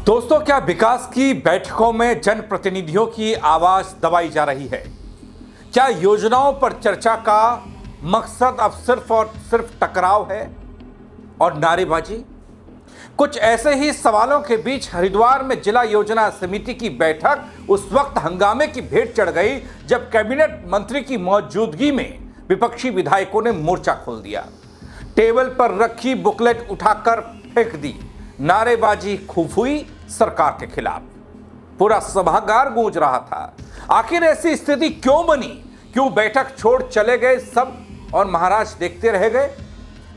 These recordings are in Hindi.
दोस्तों, क्या विकास की बैठकों में जनप्रतिनिधियों की आवाज दबाई जा रही है? क्या योजनाओं पर चर्चा का मकसद अब सिर्फ और सिर्फ टकराव है और नारेबाजी? कुछ ऐसे ही सवालों के बीच हरिद्वार में जिला योजना समिति की बैठक उस वक्त हंगामे की भेंट चढ़ गई जब कैबिनेट मंत्री की मौजूदगी में विपक्षी विधायकों ने मोर्चा खोल दिया। टेबल पर रखी बुकलेट उठाकर फेंक दी। नारेबाजी खूब हुई सरकार के खिलाफ। पूरा सभागार गूंज रहा था। आखिर ऐसी स्थिति क्यों बनी? क्यों बैठक छोड़ चले गए सब और महाराज देखते रह गए?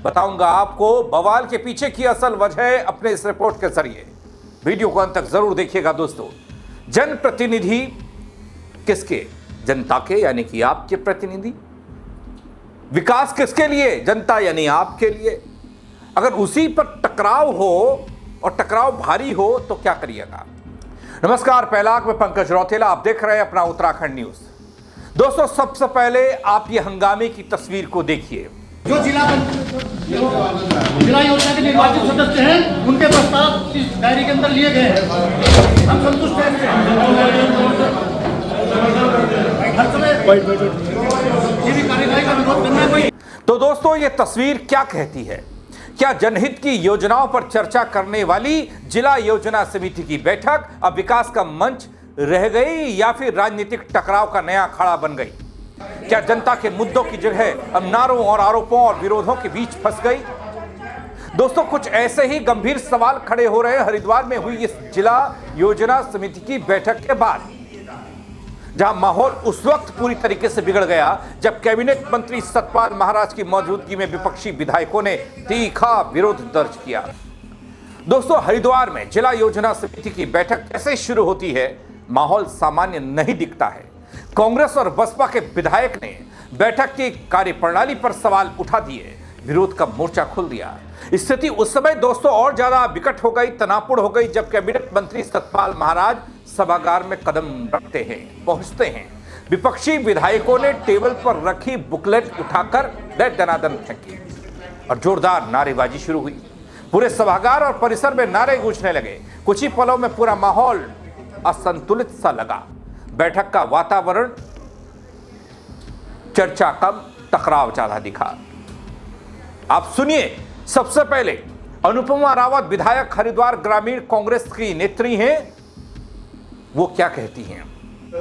बताऊंगा आपको बवाल के पीछे की असल वजह अपने इस रिपोर्ट के जरिए। वीडियो को अंत तक जरूर देखिएगा दोस्तों। जनप्रतिनिधि किसके? जनता के, यानी कि आपके प्रतिनिधि। विकास किसके लिए? जनता यानी आपके लिए। अगर उसी पर टकराव हो और टकराव भारी हो तो क्या करिएगा? नमस्कार, पहलाक में पंकज रौतेला, आप देख रहे हैं अपना उत्तराखंड न्यूज। दोस्तों, सबसे पहले आप ये हंगामे की तस्वीर को देखिए। जो जिला योजना के निर्वाचित सदस्य हैं उनके प्रस्ताव इस डायरी के अंदर लिए गए हैं। हम संतुष्ट हैं। ये भी कार्यवाही का विरोध करना कोई। तो दोस्तों, ये तस्वीर क्या कहती है? क्या जनहित की योजनाओं पर चर्चा करने वाली जिला योजना समिति की बैठक अब विकास का मंच रह गई या फिर राजनीतिक टकराव का नया अखाड़ा बन गई? क्या जनता के मुद्दों की जगह अब नारों और आरोपों और विरोधों के बीच फंस गई? दोस्तों, कुछ ऐसे ही गंभीर सवाल खड़े हो रहे हैं हरिद्वार में हुई इस जिला योजना समिति की बैठक के बाद, जहां माहौल उस वक्त पूरी तरीके से बिगड़ गया जब कैबिनेट मंत्री सतपाल महाराज की मौजूदगी में विपक्षी विधायकों ने तीखा विरोध दर्ज किया। दोस्तों, हरिद्वार में जिला योजना समिति की बैठक कैसे शुरू होती है, माहौल सामान्य नहीं दिखता है। कांग्रेस और बसपा के विधायक ने बैठक की कार्यप्रणाली पर सवाल उठा दिए, विरोध का मोर्चा खोल दिया। स्थिति उस समय दोस्तों और ज्यादा विकट हो गई, तनावपूर्ण हो गई जब कैबिनेट मंत्री सतपाल महाराज सभागार में कदम रखते हैं, पहुंचते हैं। विपक्षी विधायकों ने टेबल पर रखी बुकलेट उठाकर दनादन फेंकी और जोरदार नारेबाजी शुरू हुई। पूरे सभागार और परिसर में नारे गूंजने लगे। कुछ ही पलों में पूरा माहौल असंतुलित सा लगा। बैठक का वातावरण चर्चा कम, टकराव ज्यादा दिखा। आप सुनिए, सबसे पहले अनुपमा रावत विधायक हरिद्वार ग्रामीण कांग्रेस की नेत्री हैं, वो क्या कहती हैं?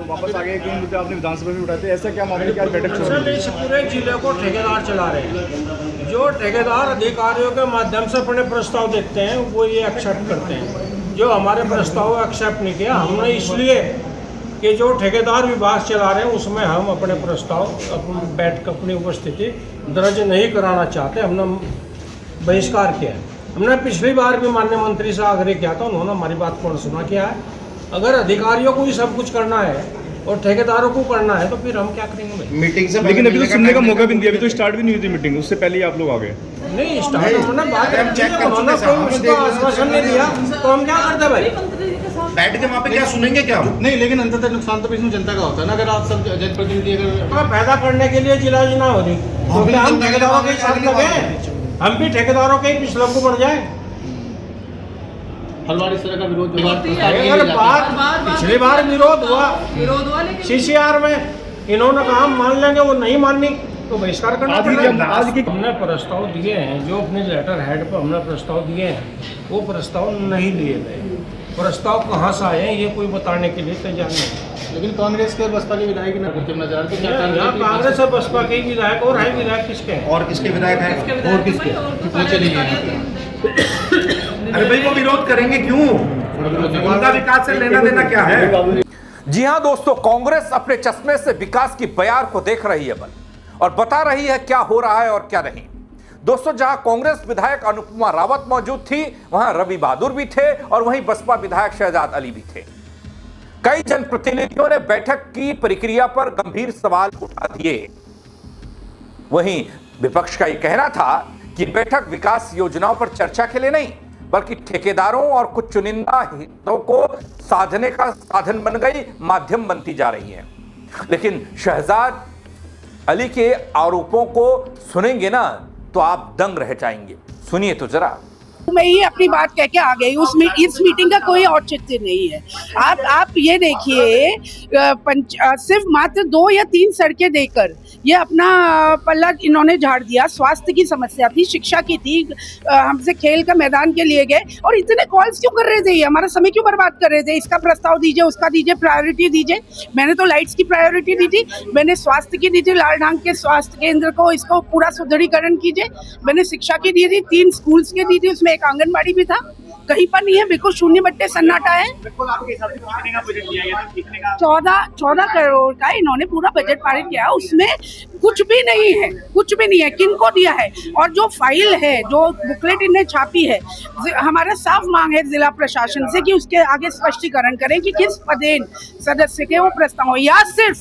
वापस आ गए कि मुद्दे आपने विधानसभा में उठाते, ऐसा क्या मामले क्या बैठक चल रही है? इस पूरे जिले को ठेकेदार चला रहे हैं। जो ठेकेदार अधिकारियों के माध्यम से अपने प्रस्ताव देखते हैं वो ये एक्सेप्ट करते हैं। जो हमारे प्रस्ताव एक्सेप्ट नहीं किया हमने, इसलिए कि जो ठेकेदार विभाग चला रहे हैं उसमें हम अपने प्रस्ताव बैठ कर अपनी उपस्थिति दर्ज नहीं कराना चाहते। हमने बहिष्कार किया है। हमने पिछली बार भी माननीय मंत्री से आग्रह किया था, उन्होंने हमारी बात को अनसुना किया है। अगर अधिकारियों को ही सब कुछ करना है और ठेकेदारों को करना है तो फिर हम क्या करेंगे? मीटिंग से लेकिन अभी तो सुनने का मौका भी नहीं दिया, अभी तो स्टार्ट भी नहीं हुई थी मीटिंग, उससे पहले ही आप लोग आ गए। नहीं, स्टार्ट उन्होंने बात उन्होंने कोई उसका आश्वासन नहीं दिया तो हम क्या करते भाई? बैठ के वहाँ पे क्या सुनेंगे क्या? नहीं, लेकिन अंततः नुकसान तो इसमें जनता का होता है ना। अगर आप सब जनप्रतिनिधि अगर पैदा करने के लिए जिला योजना हो रही तो क्या हम ठेकेदारों के साथ लगे? हम भी ठेकेदारों के ही पिछले को बढ़ जाए। हलवार इस तरह का विरोध पिछली बार विरोध हुआ सीसीआर में, इन्होंने कहा हम मान लेंगे, वो नहीं माननी तो बहिष्कार करना पड़ेगा। हमने प्रस्ताव दिए हैं, जो अपने लेटर हेड पर हमने प्रस्ताव दिए हैं वो प्रस्ताव नहीं लिए गए। प्रस्ताव कहाँ से आए हैं ये कोई बताने के लिए तैयार नहीं। लेकिन कांग्रेस के बसपा के विधायक नजर आते हैं। यहाँ कांग्रेस और बसपा के विधायक और है विधायक किसके हैं? और किसके विधायक हैं? और किसके? अरे भाई, वो विरोध करेंगे क्यों? उनका विकास से लेना देना क्या है? जी हां दोस्तों, कांग्रेस अपने चश्मे से विकास की बयार को देख रही है बल और बता रही है क्या हो रहा है और क्या नहीं। दोस्तों, जहां कांग्रेस विधायक अनुपमा रावत मौजूद थी वहां रवि बहादुर भी थे और वहीं बसपा विधायक शहजाद अली भी थे। कई जनप्रतिनिधियों ने बैठक की प्रक्रिया पर गंभीर सवाल उठा दिए। वहीं विपक्ष का यह कहना था कि बैठक विकास योजनाओं पर चर्चा के लिए नहीं बल्कि ठेकेदारों और कुछ चुनिंदा हितों को साधने का साधन बन गई, माध्यम बनती जा रही है। लेकिन शहजाद अली के आरोपों को सुनेंगे ना तो आप दंग रह जाएंगे। सुनिए तो जरा। मैं ही अपनी बात कह के आ गई। इस मीटिंग का कोई औचित्य नहीं है। आप ये देखिए, सिर्फ मात्र 2 या 3 सड़कें देकर ये अपना पल्ला इन्होंने झाड़ दिया। स्वास्थ्य की समस्या थी, शिक्षा की थी, हमसे खेल का मैदान के लिए गए, और इतने कॉल्स क्यों कर रहे थे? ये हमारा समय क्यों बर्बाद कर रहे थे? इसका प्रस्ताव दीजिए, उसका दीजिए, प्रायोरिटी दीजिए। मैंने तो लाइट्स की प्रायोरिटी दी थी, मैंने स्वास्थ्य की दी थी, लालढांग के स्वास्थ्य केंद्र को इसको पूरा सुदृढ़ीकरण कीजिए। मैंने शिक्षा की दी थी, 3 स्कूल्स की दी थी, उसमें एक आंगनबाड़ी भी था। कहीं पर नहीं है, बिल्कुल शून्य बट्टे सन्नाटा है। बिल्कुल आपके हिसाब से कितने का बजट दिया गया था? कितने का? 14 करोड़ का इन्होंने पूरा बजट पारित किया। उसमें कुछ भी नहीं है, कुछ भी नहीं है। किनको दिया है? और जो फाइल है, जो बुकलेट इन्हें छापी है, हमारा साफ मांग है जिला प्रशासन से कि उसके आगे स्पष्टीकरण करें कि किस पदेन सदस्य के वो प्रस्ताव हो, या सिर्फ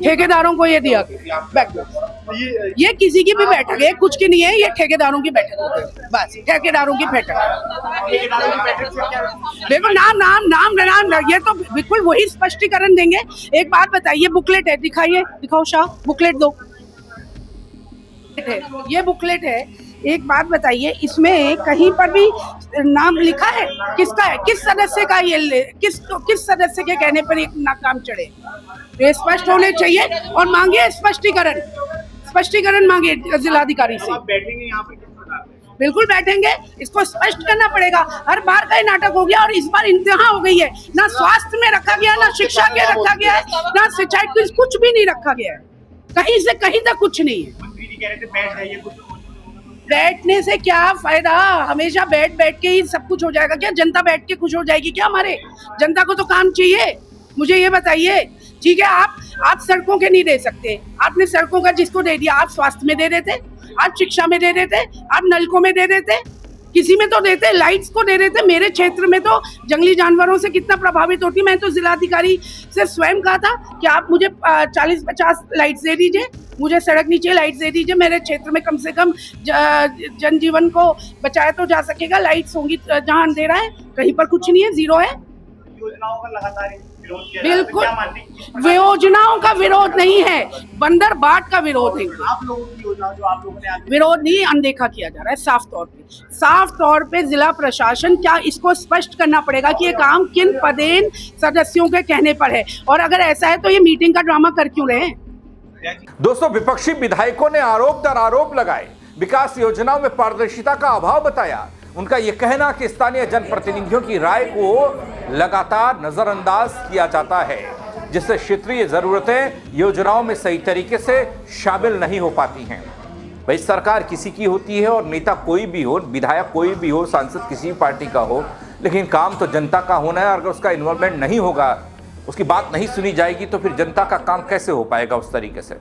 ठेकेदारों को ये दिया गया। ये किसी की भी बैठक है, कुछ की नहीं है, ये ठेकेदारों की बैठक है, बस ठेकेदारों की बैठक है। देखो नाम ये तो बिल्कुल वही स्पष्टीकरण देंगे। एक बात बताइए, बुकलेट है, दिखाओ शाह, बुकलेट दो। ये बुकलेट है। एक बात बताइए, इसमें कहीं पर भी नाम लिखा है? किसका है? किस सदस्य का? ये किस सदस्य के कहने पर एक नाकाम चढ़े? ये स्पष्ट होने चाहिए और मांगे स्पष्टीकरण मांगे जिलाधिकारी से। बैठेंगे यहाँ पर किस प्रकार? बिल्कुल बैठेंगे, इसको स्पष्ट करना पड़ेगा। हर बार का ही नाटक हो गया और इस बार इंतहा हो गई है। ना स्वास्थ्य में रखा गया, ना शिक्षा के रखा गया है, ना सिंचाई, कुछ भी नहीं रखा गया है। कहीं से कहीं तक कुछ नहीं है। मंत्री जी कह रहे थे बैठ जाइए, कुछ बैठने से क्या फायदा? हमेशा बैठ के ही सब कुछ हो जाएगा क्या? जनता बैठ के खुश हो जाएगी क्या? हमारे जनता को तो काम चाहिए। मुझे ये बताइए, ठीक है, आप सड़कों के नहीं दे सकते, आपने सड़कों का जिसको दे दिया, आप स्वास्थ्य में दे देते, आप शिक्षा में दे देते, आप नलकों में दे देते, किसी में तो देते, लाइट्स को दे देते। मेरे क्षेत्र में तो जंगली जानवरों से कितना प्रभावित होती। मैं तो जिलाधिकारी से स्वयं कहा था कि आप मुझे 40-50 लाइट्स दे दीजिए, मुझे सड़क नीचे लाइट्स दे दीजिए। मेरे क्षेत्र में कम से कम जनजीवन को बचाया तो जा सकेगा। लाइट्स होंगी जहाँ अंधेरा है, कहीं पर कुछ नहीं है, जीरो है। योजनाओं का लगातार विरोध किया जा रहा है, बिल्कुल, क्या मानने? योजनाओं का विरोध नहीं है, बंदर बाट का विरोध है। आप लोगों की योजना जो आप लोगों ने विरोध नहीं, अनदेखा किया जा रहा है साफ तौर पे। जिला प्रशासन क्या इसको स्पष्ट करना पड़ेगा कि ये काम किन पदेन सदस्यों के कहने पर है, और अगर ऐसा है तो ये मीटिंग का ड्रामा कर क्यों रहे हैं? दोस्तों, विपक्षी विधायकों ने आरोप दर आरोप लगाए, विकास योजनाओं में पारदर्शिता का अभाव बताया। उनका यह कहना कि स्थानीय जनप्रतिनिधियों की राय को लगातार नजरअंदाज किया जाता है, जिससे क्षेत्रीय जरूरतें योजनाओं में सही तरीके से शामिल नहीं हो पाती हैं। भाई, सरकार किसी की होती है और नेता कोई भी हो, विधायक कोई भी हो, सांसद किसी भी पार्टी का हो, लेकिन काम तो जनता का होना है। अगर उसका इन्वॉल्वमेंट नहीं होगा, उसकी बात नहीं सुनी जाएगी, तो फिर जनता का काम कैसे हो पाएगा उस तरीके से?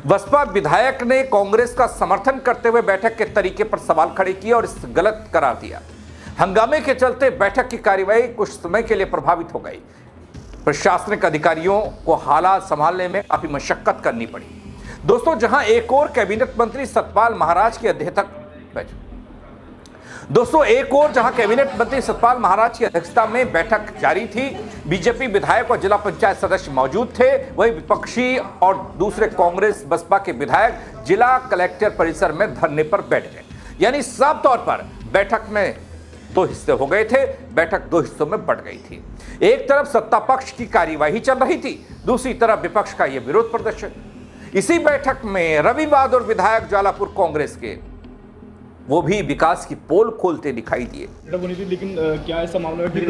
बसपा विधायक ने कांग्रेस का समर्थन करते हुए बैठक के तरीके पर सवाल खड़े किए और इसे गलत करार दिया। हंगामे के चलते बैठक की कार्यवाही कुछ समय के लिए प्रभावित हो गई। प्रशासनिक अधिकारियों को हालात संभालने में काफी मशक्कत करनी पड़ी। दोस्तों, जहां एक और कैबिनेट मंत्री सतपाल महाराज की अध्यक्षता में बैठक जारी थी, बीजेपी विधायक और जिला पंचायत सदस्य मौजूद थे, वहीं विपक्षी और दूसरे कांग्रेस बसपा के विधायक जिला कलेक्टर परिसर में धरने पर बैठ गए। यानी साफ तौर पर बैठक में 2 हिस्से हो गए थे, बैठक 2 हिस्सों में बढ़ गई थी। एक तरफ सत्ता पक्ष की कार्यवाही चल रही थी, दूसरी तरफ विपक्ष का यह विरोध प्रदर्शन। इसी बैठक में रवि बहादुर विधायक ज्वालापुर कांग्रेस के, वो भी विकास की पोल खोलते दिखाई दिए। लेकिन क्या ऐसा मामला है फिर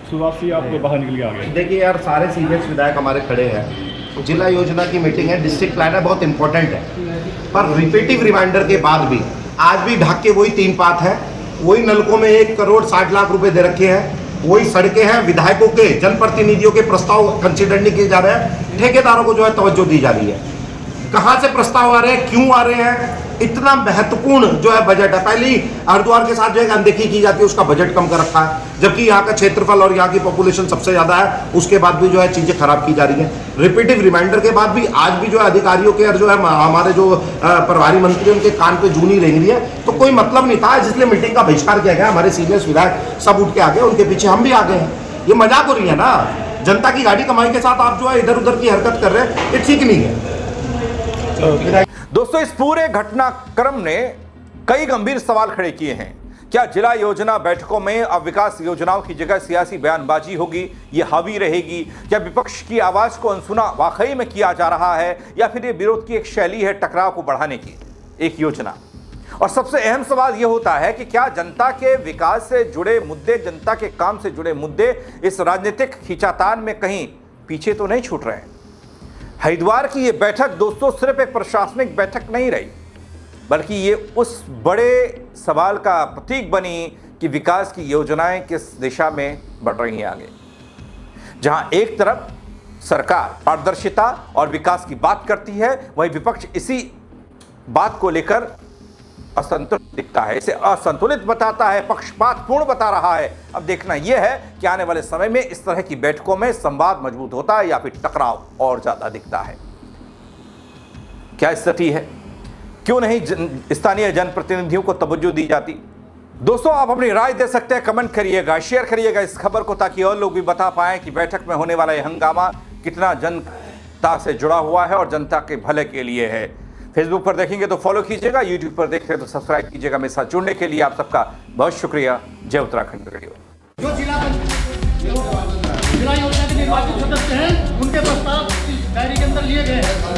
शुरुआत से आप बाहर निकल के आ गए? देखिए यार, सारे सीनियर विधायक हमारे खड़े हैं, जिला योजना की मीटिंग है, डिस्ट्रिक्ट प्लान है, बहुत इंपॉर्टेंट है, पर रिपीटिव रिमाइंडर के बाद भी आज भी ढाक के वही 3 बात है, वही नलकों में 1 करोड़ 60 लाख रुपए दे रखे हैं, वही सड़कें हैं, विधायकों के जनप्रतिनिधियों के प्रस्ताव कंसिडर नहीं किए जा रहे हैं, ठेकेदारों को जो है तवज्जो दी जा रही है। कहाँ से प्रस्ताव आ रहे हैं, क्यों आ रहे हैं? इतना महत्वपूर्ण जो है बजट है, पहले ही हरिद्वार के साथ जो है अनदेखी की जाती है, उसका बजट कम कर रखा है, जबकि यहाँ का क्षेत्रफल और यहाँ की पॉपुलेशन सबसे ज्यादा है, उसके बाद भी जो है चीजें खराब की जा रही है। रिपीटिव रिमाइंडर के बाद भी आज भी जो है अधिकारियों के और जो है हमारे जो प्रभारी मंत्री उनके कान पे जूनी रेंग रही है, तो कोई मतलब नहीं था, इसलिए मीटिंग का बहिष्कार किया गया। हमारे सीनियर विधायक सब उठ के आ गए, उनके पीछे हम भी आ गए हैं। ये मजाक हो रही है ना, जनता की गाड़ी कमाई के साथ आप जो है इधर उधर की हरकत कर रहे हैं, ये ठीक नहीं है। दोस्तों, इस पूरे घटनाक्रम ने कई गंभीर सवाल खड़े किए हैं। क्या जिला योजना बैठकों में अब विकास योजनाओं की जगह सियासी बयानबाजी होगी, ये हावी रहेगी? क्या विपक्ष की आवाज को अनसुना वाकई में किया जा रहा है, या फिर ये विरोध की एक शैली है टकराव को बढ़ाने की एक योजना? और सबसे अहम सवाल यह होता है कि क्या जनता के विकास से जुड़े मुद्दे, जनता के काम से जुड़े मुद्दे इस राजनीतिक खींचातान में कहीं पीछे तो नहीं छूट रहे? हरिद्वार की यह बैठक दोस्तों सिर्फ एक प्रशासनिक बैठक नहीं रही, बल्कि ये उस बड़े सवाल का प्रतीक बनी कि विकास की योजनाएं किस दिशा में बढ़ रही हैं आगे। जहां एक तरफ सरकार पारदर्शिता और विकास की बात करती है, वहीं विपक्ष इसी बात को लेकर असंतुलित दिखता है, इसे असंतुलित बताता है, पक्षपातपूर्ण बता रहा है। अब देखना यह है कि आने वाले समय में इस तरह की बैठकों में संवाद मजबूत होता है या फिर टकराव और ज्यादा दिखता है। क्या स्थिति है? क्यों नहीं स्थानीय जनप्रतिनिधियों को तवज्जो दी जाती? दोस्तों, आप अपनी राय दे सकते हैं, कमेंट करिएगा, शेयर करिएगा इस खबर को, ताकि और लोग भी बता पाएं कि बैठक में होने वाला यह हंगामा कितना जनता से जुड़ा हुआ है और जनता के भले के लिए है। फेसबुक पर देखेंगे तो फॉलो कीजिएगा, यूट्यूब पर देख रहे तो सब्सक्राइब कीजिएगा। मेरे साथ जुड़ने के लिए आप सबका बहुत शुक्रिया। जय उत्तराखंड रेडियो। जो जिला योजना के निर्वाचित सदस्य हैं उनके प्रस्ताव इस डायरी के अंदर लिए गए हैं।